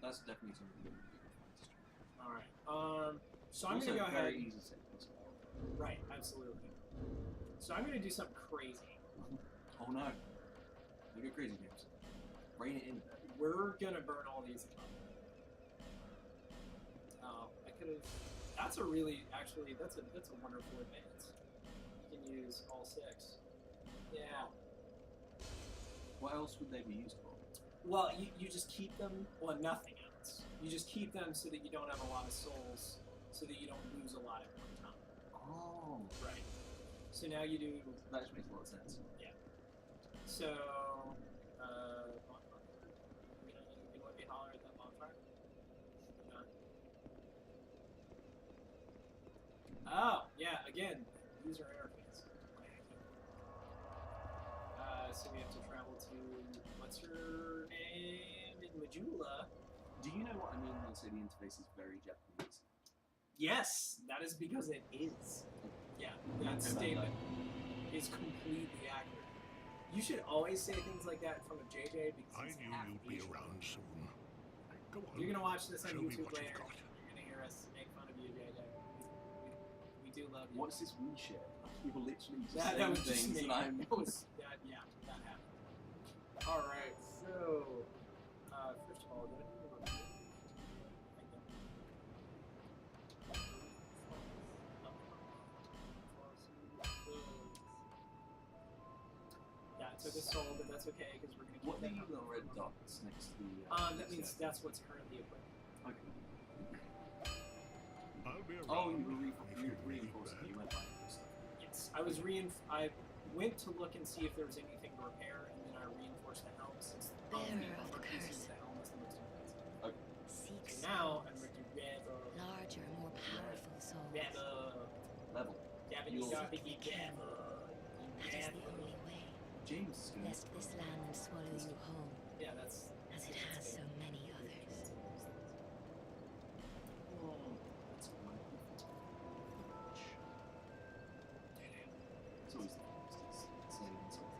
That's definitely something that we can do. All right. So I'm gonna go ahead. Very easy to set this. Right. Absolutely. So I'm gonna do something crazy. Oh no! You go crazy, James. Rein it in. We're gonna burn all these. I could have. That's a really actually. That's a wonderful advance. You can use all 6. Yeah. What else would they be used for? Well, you just keep them. Well, nothing else. You just keep them so that you don't have a lot of souls, so that you don't lose a lot at one time. Oh. Right. So now you do. That just makes a lot of sense. Yeah. So, you can let me holler at that bonfire. No. Oh, yeah. Again, user interface. So we have to travel to what's her name in Majula. Do you know what I mean when I say the interface is very Japanese? Yes, that is because it is. Yeah, that statement is completely accurate. You should always say things like that in front of JJ because I he's knew half you'd be Asian. around soon. Go on. You're gonna watch this on Show me YouTube what you've later. got. You're gonna hear us make fun of you, JJ. We do love you. What's this we share? People literally just That was just things me. and I'm... That was that. Yeah, that happened. All right, so first of all, yeah, it took a soul, but that's okay because we're gonna keep What that. are the red dots next to the... that means that's what's currently equipped. Okay. I'll be around. Oh, you if you reinforced it. need You went by and stuff. Yes, I went to look and see if there was anything to repair, and then I reinforced the helm since the Bearer of the curse. the helm is the most expensive. Okay. Seeks So now I'm ready to rebel. larger, more powerful souls. Rebel. Level. Gavin, You'll- you got to be rebel. That is the only way, James is gonna... lest this land swallow you whole, Yeah, that's. as it has so many others. That's it's always the case. It's saying something.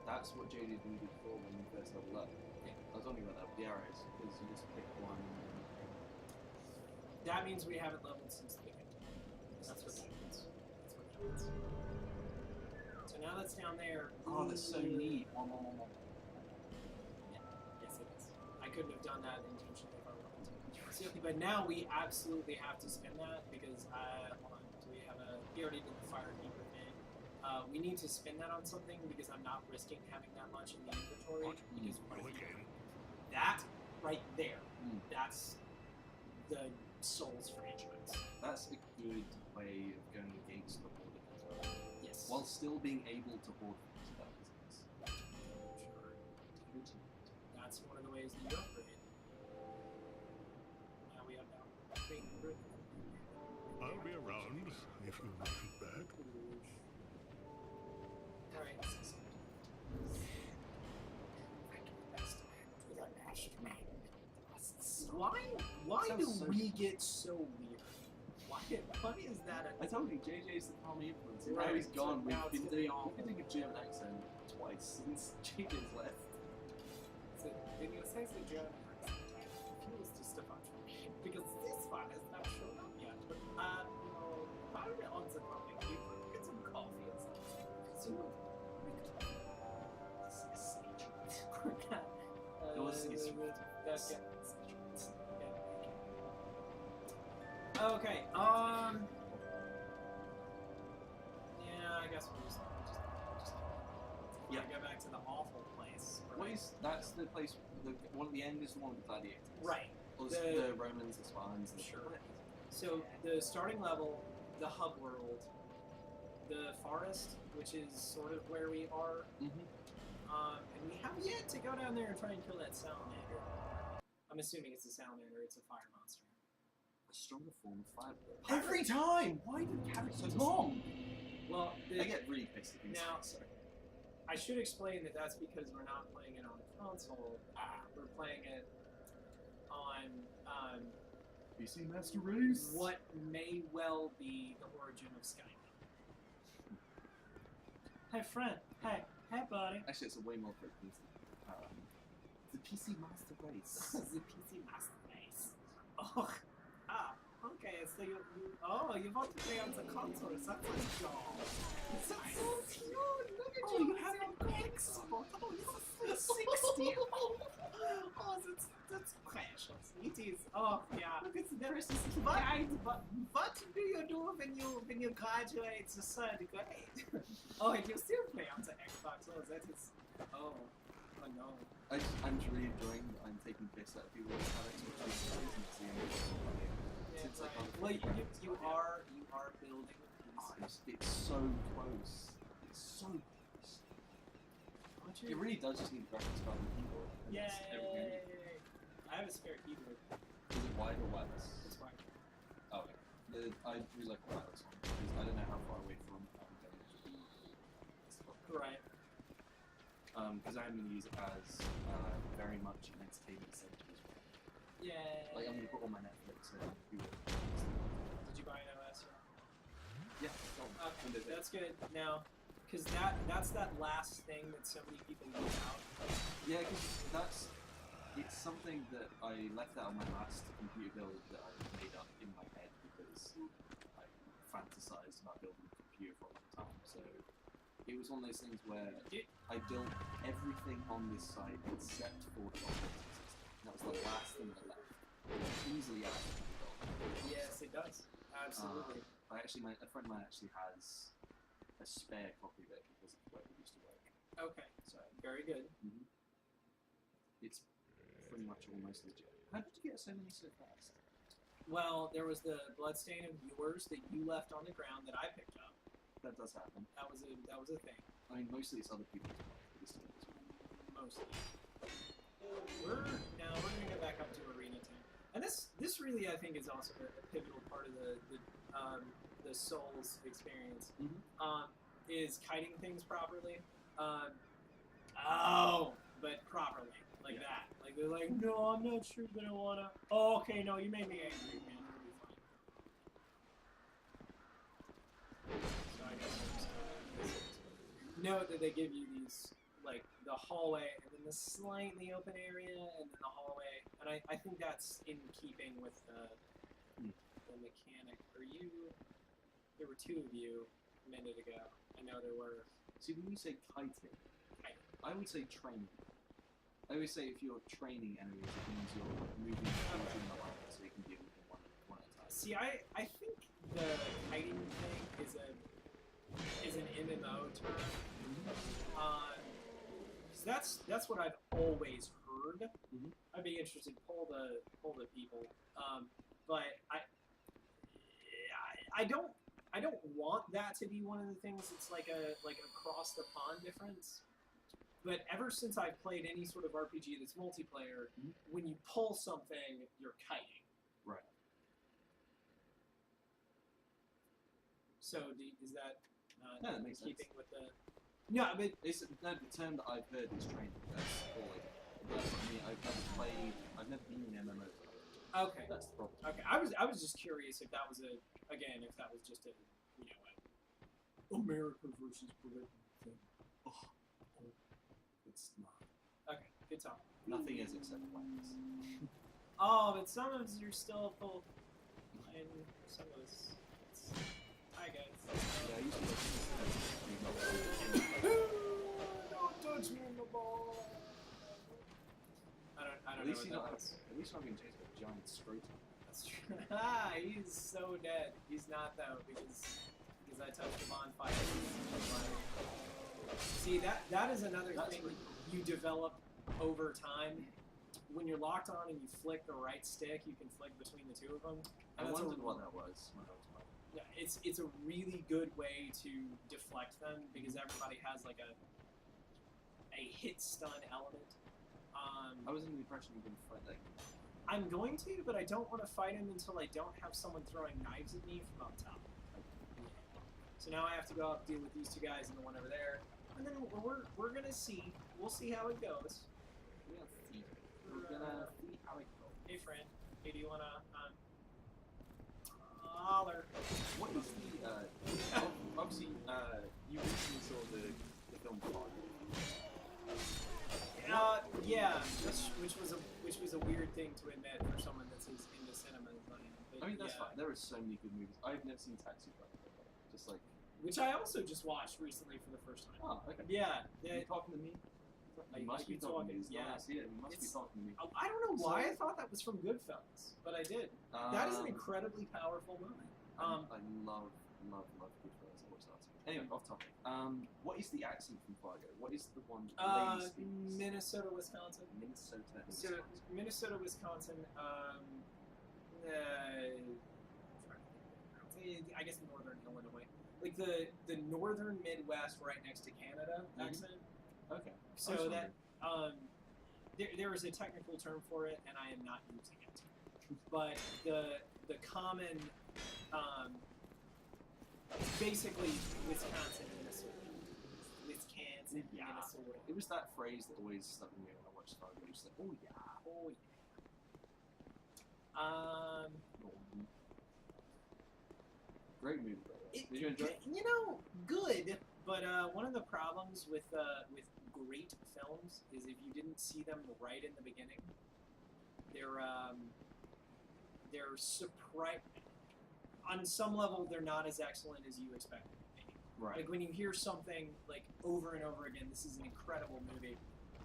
That's what JD needed for when you first leveled up. Yeah. I was only about that with the arrows, because you just pick one and That means we haven't leveled since the beginning. That's what that means. That's what that means. So now that's down there. oh, that's so neat. One. Yeah, yes it is. I couldn't have done that intentionally if I wanted to. But now we absolutely have to spin that because, hold on, do we have a, we already did the firekeeper thing. We need to spin that on something because I'm not risking having that much in the inventory. What? Because Go again. that right there, Mm. that's the Souls franchise. That's a good way of going against the horde as well. Yes. While still being able to hoard things. That is nice. Sure. That's one of the ways that you upgrade. Now we have that. I'll be around if you want it back. Alright. Why Sounds do so- we get so weird? Why is that I told you, JJ's the Palmy influence. And Right, now he's so gone. now We've it's been gonna be doing awful. a German accent twice since JJ's left. So, when you say the German accent, it feels just about me. Because this one has not shown up yet. But, no, while we're on the topic, we could get some coffee and something. So, we could... This is sage. It was That's it. Okay, yeah, I guess we'll just Yeah. go back to the awful place. What is, that's the place, one at the end is the one with the gladiators. Right. Or The- the Romans, the Spartans, the Sure. So the starting level, the hub world, the forest, which is sort of where we are, and we have yet to go down there and try and kill that salamander. I'm assuming it's a salamander, it's a fire monster. A stronger form of fire. Every time! Why do you carry so long? Well, I get really pissed at these Now- things, sorry. I should explain that that's because we're not playing it on a console. We're playing it on PC Master Race? what may well be the origin of Skype. Hey, friend. Hey, Hey, buddy. Actually, it's a way more quick than the PC Master Race. The PC Master Race. Oh, okay. So you want to play on the consoles? That's a job. That's so cute. Look at you. You have an Xbox. Oh, this is 360. Oh, that's precious. It is. Oh, yeah. Look, there is this slide. But what do you do when you graduate the third grade? Oh, and you still play on the Xbox. Oh, that is. Oh no. I'm really enjoying that I'm taking piss out of people's products, which is crazy to see. Since I can't Well, you are building a piece. It's so close. It's so close. It really does just need a graphics card and keyboard. And that's everything I need. I have a spare keyboard. Is it wide or wireless? It's fine. Oh, okay. I really like the wireless one because I don't know how far away from Right. Because I'm going to use it as very much an entertainment center as well. Yeah. Like, I'm going to put all my Netflix and Google. Did you buy an OS yet? Yeah. Okay, that's good. Now, because that's that last thing that so many people leave out. Yeah, because it's something that I left out on my last computer build that I made up in my head because I fantasized about building a computer for a long time. So it was one of those things where I built everything on this site except for the operating system. That was the last thing I left. Easily out of the Yes, it does. Absolutely. A friend of mine actually has a spare copy of it because of where it used to work. Okay, so very good. It's pretty much almost legit. How did you get so many so fast? Well, there was the bloodstain of yours that you left on the ground that I picked up. That does happen. That was a thing. I mean, mostly it's other people's fault for this thing as well. Mostly. We're gonna go back up to Arena 10, and this really I think is also a pivotal part of the Souls experience. Is kiting things properly. But properly, like that. Like they're like, no, I'm not sure that I wanna. Oh, okay, no, you made me angry, man. It'll be fine. So I guess I'm just note that they give you these, like, the hallway, and then the slightly open area, and then the hallway, and I think that's in keeping with the mechanic. There were two of you a minute ago. I know there were. See, when you say kiting, I would say training. I always say if you're training enemies, it means you're moving in the line so you can deal with them one at a time. See, I think the kiting thing is an MMO term. Because that's what I've always heard. I'd be interested to poll the people. But I don't want that to be one of the things that's like a across the pond difference. But ever since I've played any sort of RPG that's multiplayer, when you pull something, you're kiting. Right. So is that No, that makes keeping sense. with the? No, but the term that I've heard is training. That's all I get. That's what I mean. I've never been in MMO. Okay. That's the problem. Okay, I was just curious if that was if that was just a America versus Britain thing. It's not. Okay, good talk. Nothing is except flags. Oh, but some of us are still full, and some of us. Hi guys. Yeah, I used to Don't touch me in the ball. I don't know what that was. At least I'm being chased by a giant scrotum. That's true. He's so dead. He's not though because I touched him on fire. See, that is another thing you develop over time. When you're locked on and you flick the right stick, you can flick between the two of them. I wondered what that was when I was playing. Yeah, it's a really good way to deflect them because everybody has like a hit stun element. I was under the impression you were going to fight that. I'm going to, but I don't want to fight him until I don't have someone throwing knives at me from up top. So now I have to go up, deal with these two guys and the one over there, and then we're gonna see. We'll see how it goes. We'll see. We're gonna see how it goes. Hey friend, hey, do you wanna holler? What is the obviously you recently saw the film Fog. which was a weird thing to admit for someone that's as into cinema as I am. But I mean, that's yeah. fine. There are so many good movies. I've never seen Taxi Driver. Just like, Which I also just watched recently for the first time. oh, okay. Yeah. Are you talking to me? I You must be talking to me. yeah. I see it. You must be It's- talking to me. I don't know why I thought that was from Goodfellas, but I did. That is an Um, incredibly powerful moment. I love Goodfellas. I watch that. Anyway, off topic. What is the accent from Fargo? What is the one that the lady speaks? Minnesota, Wisconsin. Minnesota, Wisconsin. I guess northern Illinois, like the northern Midwest, right next to Canada accent. Okay. So that there is a technical term for it, and I am not using it. But the common, basically Wisconsin, Minnesota, Yeah. Minnesota. It was that phrase that always stuck with me when I watched Fargo. Just like, oh yeah. Oh yeah. Great movie, by the way. Did you enjoy it? You know, good. But one of the problems with great films is if you didn't see them right in the beginning, they're on some level they're not as excellent as you expect them to be. Right. Like when you hear something like over and over again, this is an incredible movie.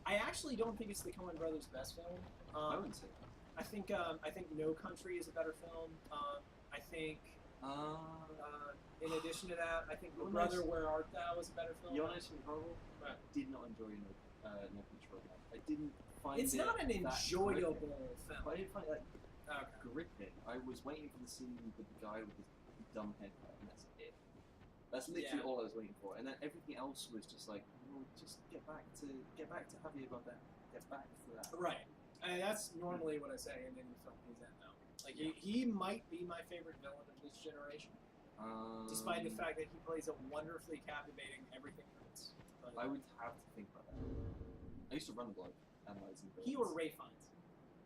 I actually don't think it's the Coen Brothers' best film. I wouldn't say that. I think No Country is a better film. I think. In addition to that, I think Brother, Where Art Thou was a better film. You honest and horrible? Right. Did not enjoy No Control. I didn't find It's it not an that enjoyable gripping. film. I didn't find it Okay. gripping. I was waiting for the scene with the guy with the dumb haircut, and that's it. That's literally all I was waiting for. And then everything else was just like, oh, just get back to Javier Bardem. Get back to that. Right. That's normally what I say in any film he's in now. Like he might be my favorite villain of this generation. Despite the fact that he plays a wonderfully captivating everything hurts. I would have to think about that. I used to run a blog analyzing villains. He or Ray Fiennes.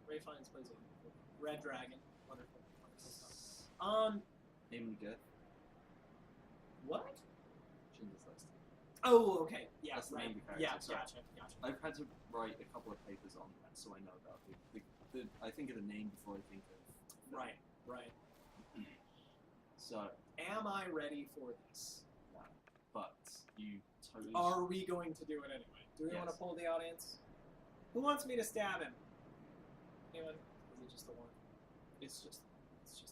Ray Fiennes plays a Red Dragon. Wonderful. Amy Good. What? Schindler's List. Oh, okay. Yeah, That's the right. name of the character, Yeah, sorry. gotcha. I've had to write a couple of papers on that, so I know about it. I think of the name before I think of Right. So, Am I ready for this? no. But you totally. Are we going to do it anyway? Do we want to Yes. poll the audience? Who wants me to stab him? Anyone? Is it just the one? It's just us.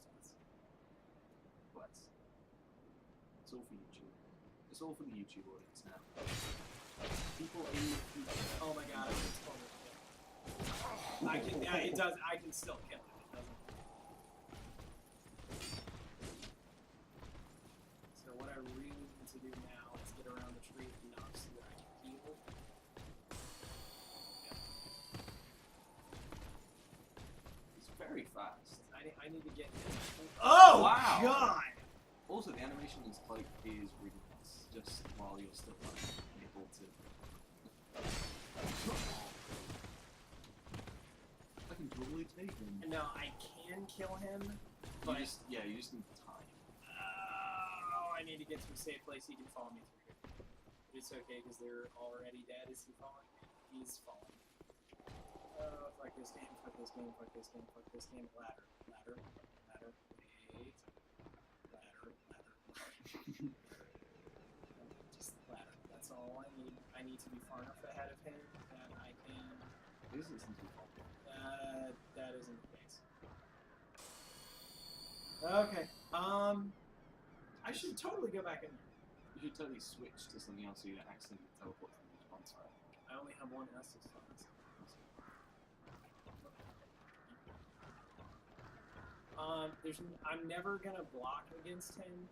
But it's all for YouTube. It's all for the YouTube audience now. People in the future. Oh my god, I can totally kill him. I can. Yeah, it does. I can still kill him. It doesn't. So what I really need to do now is get around the tree enough so that I can heal. It's very fast. I need to get. Oh, wow. God! Also, the animation is really nice. Just while you're still able to. I can totally take him. No, I can kill him, but You just need time. I need to get to a safe place he can follow me through here. But it's okay because they're already dead. Is he following me? He's following me. Oh, fuck this game, fuck this game, fuck this game, fuck this game. Ladder, ladder, ladder, wait. Ladder, ladder. Just ladder. That's all I need. I need to be far enough ahead of him that I can. This isn't too far. That isn't the case. Okay. I should totally go back in there. You should totally switch to something else so you don't accidentally teleport to each one side. I only have one Estus funds. I'm never gonna block against him,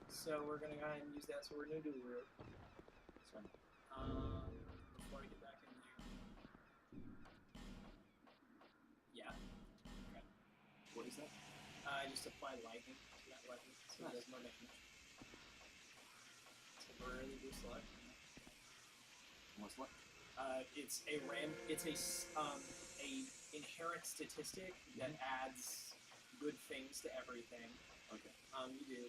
so we're gonna go ahead and use that. So we're gonna do it. Sorry. Before I get back in there. Yeah. Okay. What is that? I just applied lightning to that weapon, so it does more damage. Temporarily boost luck. What's left? It's a inherent statistic that adds good things to everything. Okay. You do.